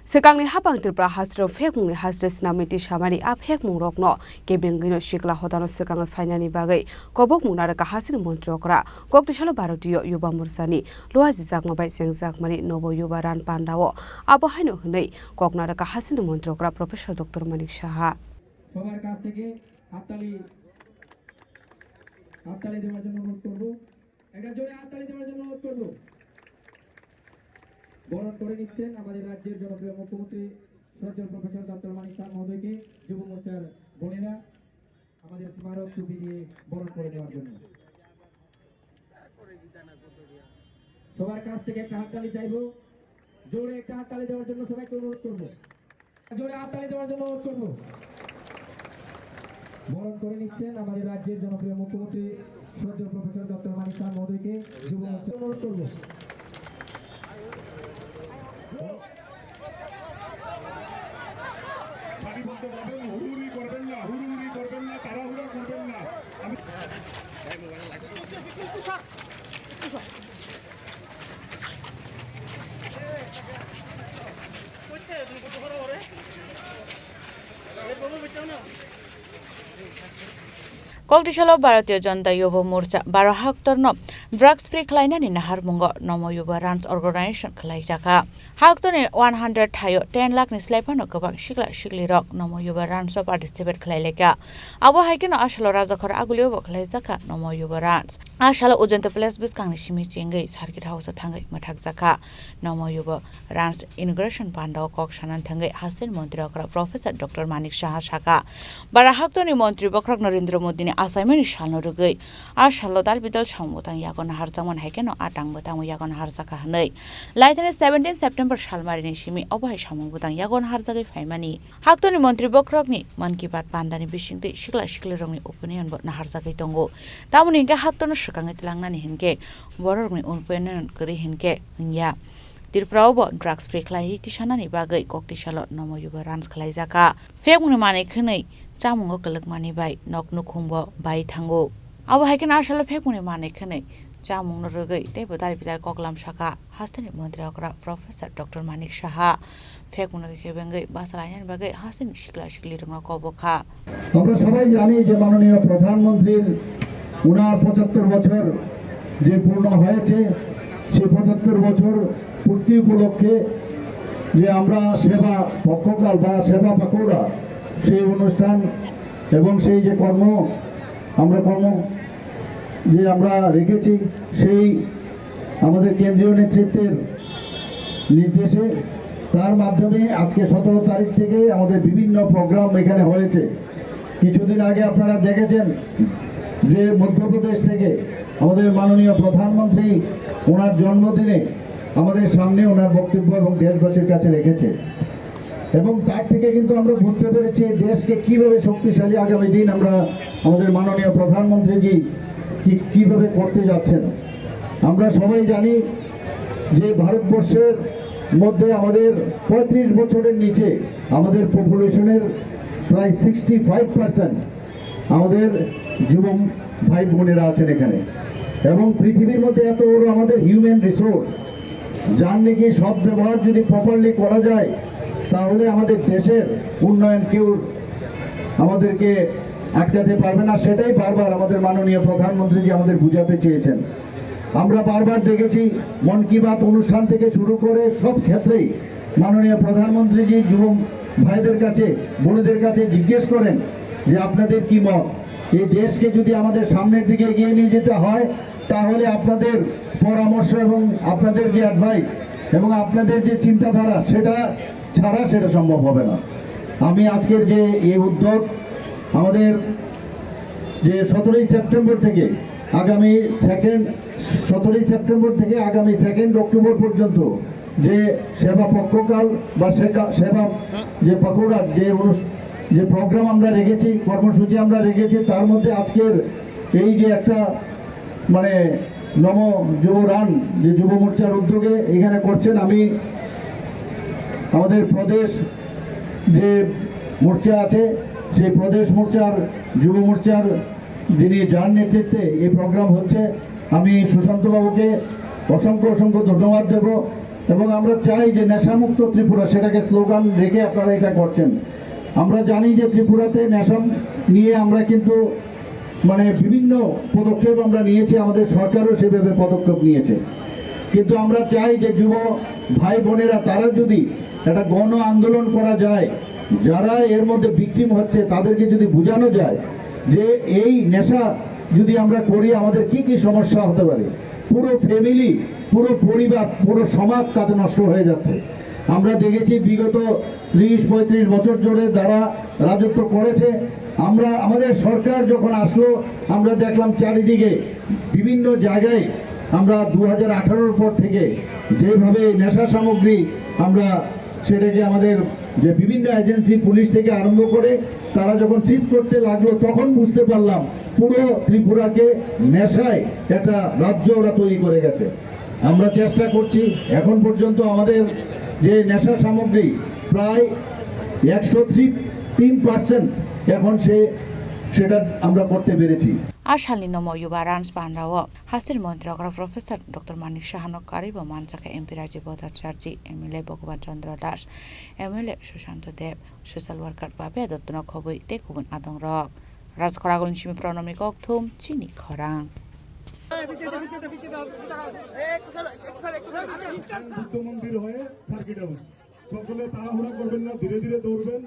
Swkangni Haphang Tripura Haste Phekmung Haste Swnamwi Tisamani Phekmungrokno Kebengwi Sikla Hoda Swkang Phainani Bagwi Kobokmung Narwkha Hasteni Mantri Okra Koktisalo Bharatiyo Yuba Murcha Luwajijakma Chengjakmani Namo Yuba Pandao Abohai Honwi Narwkha Hasteni Mantri Okra Prof Dr. Manik Saha সবার কাছ থেকে হাততালি দেওয়ার জন্য অনুরোধ করব একটা জোরে হাততালি দেওয়ার জন্য অনুরোধ করব বরণ করে নিচ্ছেন আমাদের রাজ্যের জনপ্রিয় মুখ্যমন্ত্রী শ্রদ্ধেয় প্রফেসর ডক্টর মানিক সাহা মহোদয়কে যুব মোর্চার বোনেরা আমাদের স্মারক টুপি দিয়ে বরণ করে দেওয়ার জন্য সবার কাছ থেকে একটা হাততালি চাইবো জোরে একটা হাততালি দেওয়ার জন্য সবাইকে অনুরোধ করব জোরে হাততালি দেওয়ার জন্য অনুরোধ করব বরণ করে নিচ্ছেন আমাদের রাজ্যের জনপ্রিয় মুখ্যমন্ত্রী শ্রদ্ধেয় প্রফেসর ডক্টর মানিক সাহা মহোদয়কে যুব মোর্চা অনুরোধ করব Koktisalo Bharatiyo Yuba Murcha Haktorno Drugs Free Phekmungrokno Naharmungo Namo Yuba Runs Organization Khlaijakha Haktorni 100 Thayo 10 lakh ni Slaipano Kobang Sikla Rock Namo Yuba Runs of Participate Khlaijakha Abohai no Ashalo Rajakhor Agulio Khlaijakha Namo Yuba Runs Ashalo Ujenta Place Swkang ni Shimi Chingai Circuit House Thangai Mathakjakha Namo Yuba Runs Inauguration Pandao Kokshanan Thangai Hasteni Mantri Okra Prof Dr. Manik Saha Shaka Haktorni Mantri Okra Assignment shalno rugai ashalo dal bidal shamutang yagon harjaman haikeno atang butang yagon harjaka hanai laitane 17 September shalmarini shimi Abohai samung butang yagon harjagi Phainani Haktorni Mantri Okra Manki Panda ni bisingte Sikla rongni opinion bot na harjagi tongo tamuni hinga Haktorno Swkang tilangnani hinke bororni opinion kori hinke nya Tripura drugs free Tisamani Bagwi Koktisalo Namo Yuba Runs Khlaijakha Phekmung Manei Chamungo Khlaijakmani bai noknu khungbo bai thango Abohai ashalo Phekmung Manei Chamung no rugai te bodal bidal koklam shaka Hasteni Mantri Okra Prof Dr. Manik Saha Phekmung Kebengwi basalainan Bagwi Hasteni Sikla Kobokha আমরা সবাই জানি যে মাননীয় প্রধানমন্ত্রীর 75 বছর যে পূর্ণ হয়েছে সেই 75 বছর পূর্তি উপলক্ষে যে আমরা সেবা পক্ষকাল বা সেবা পাকুড়া সেই অনুষ্ঠান এবং সেই যে কর্ম যে আমরা রেখেছি সেই আমাদের কেন্দ্রীয় নেতৃত্বের নির্দেশে তার মাধ্যমে আজকে 17 তারিখ থেকে আমাদের বিভিন্ন প্রোগ্রাম এখানে হয়েছে কিছুদিন আগে আপনারা দেখেছেন যে মধ্যপ্রদেশ থেকে আমাদের মাননীয় প্রধানমন্ত্রী ওনার জন্মদিনে আমাদের সামনে ওনার বক্তব্য এবং দেশবাসীর কাছে রেখেছে এবং তার থেকে কিন্তু আমরা বুঝতে পেরেছি দেশকে কিভাবে শক্তিশালী আগামী দিন আমরা আমাদের মাননীয় প্রধানমন্ত্রীজি কিভাবে করতে যাচ্ছেন আমরা সবাই জানি যে ভারতবর্ষের মধ্যে আমাদের 35 বছরের নিচে আমাদের পপুলেশনের প্রায় 65% আমাদের যুব ভাই বোনেরা আছেন এখানে এবং পৃথিবীর মধ্যে এত বড় আমাদের হিউম্যান রিসোর্স যার নাকি সব ব্যবহার যদি প্রপারলি করা যায় তাহলে আমাদের দেশের উন্নয়ন কেউ আমাদেরকে আটকাতে পারবে না সেটাই বারবার আমাদের মাননীয় প্রধানমন্ত্রীজি আমাদের বুঝাতে চেয়েছেন আমরা বারবার দেখেছি মন কি বাত অনুষ্ঠান থেকে শুরু করে সব ক্ষেত্রেই মাননীয় প্রধানমন্ত্রীজি যুব ভাইদের কাছে বোনেদের কাছে জিজ্ঞেস করেন যে আপনাদের কি মত এই দেশকে যদি আমাদের সামনের দিকে এগিয়ে নিয়ে যেতে হয় তাহলে আপনাদের পরামর্শ এবং আপনাদের যে অ্যাডভাইস এবং আপনাদের যে চিন্তাধারা সেটা ছাড়া সেটা সম্ভব হবে না আমি আজকের যে এই উদ্যোগ আমাদের যে 17 সেপ্টেম্বর থেকে আগামী 2 অক্টোবর পর্যন্ত যে সেবা পক্ষকাল বা সেবা যে পাকুড়া যে প্রোগ্রাম আমরা রেখেছি কর্মসূচি আমরা রেখেছি তার মধ্যে আজকের এই যে একটা মানে নম যুব রান যে যুব মোর্চার উদ্যোগে এখানে করছেন আমি আমাদের প্রদেশ যে মোর্চা আছে সেই প্রদেশ মোর্চার যুব মোর্চার যিনি যার নেতৃত্বে এই প্রোগ্রাম হচ্ছে আমি সুশান্ত বাবুকে অসংখ্য ধন্যবাদ দেব এবং আমরা চাই যে নেশামুক্ত ত্রিপুরা, সেটাকে স্লোগান রেখে আপনারা এটা করছেন। আমরা জানি যে ত্রিপুরাতে নেশা নিয়ে আমরা কিন্তু বিভিন্ন পদক্ষেপ আমরা নিয়েছি, আমাদের সরকারও সেভাবে পদক্ষেপ নিয়েছে। কিন্তু আমরা চাই যে যুব ভাই বোনেরা তারা যদি একটা গণ আন্দোলন করা যায়, যারা এর মধ্যে ভিকটিম হচ্ছে তাদেরকে যদি বোঝানো যায় যে এই নেশা যদি আমরা করি আমাদের কি কি সমস্যা হতে পারে, পুরো ফ্যামিলি, পুরো পরিবার, পুরো সমাজ তাতে নষ্ট হয়ে যাচ্ছে। আমরা দেখেছি বিগত 30-35 বছর ধরে যারা রাজত্ব করেছে, আমাদের সরকার যখন আসলো আমরা দেখলাম চারিদিকে বিভিন্ন জায়গায় আমরা 2018-র পর থেকে যেভাবে নেশা সামগ্রী আমরা সেটাকে আমাদের যে বিভিন্ন এজেন্সি পুলিশ থেকে আরম্ভ করে তারা যখন সিজ করতে লাগলো, তখন বুঝতে পারলাম পুরো ত্রিপুরাকে নেশায় একটা রাজ্য ওরা তৈরি করে গেছে। আমরা চেষ্টা করছি, এখন পর্যন্ত আমাদের যে নেশা সামগ্রী প্রায় 103% এখন সেটা আমরা করতে পেরেছি। Ashali Namo Yuba Rans Pandao, Hasteni Mantri Okra Professor Dr. Manik Saha Karibo Manchaka MP Raji Bhattacharjee, MLA Bhagwan Chandra Das, MLA Sushanta Dev, Social Worker Babe Dotno Khoboi Tekubun Adong Rock, Raz Khorang Chimi Pronomi Koktum, Chini Khorang. মন্দির হয়ে circuit house সকলে তাড়াহুড়া করবেন না, ধীরে ধীরে দৌড়বেন।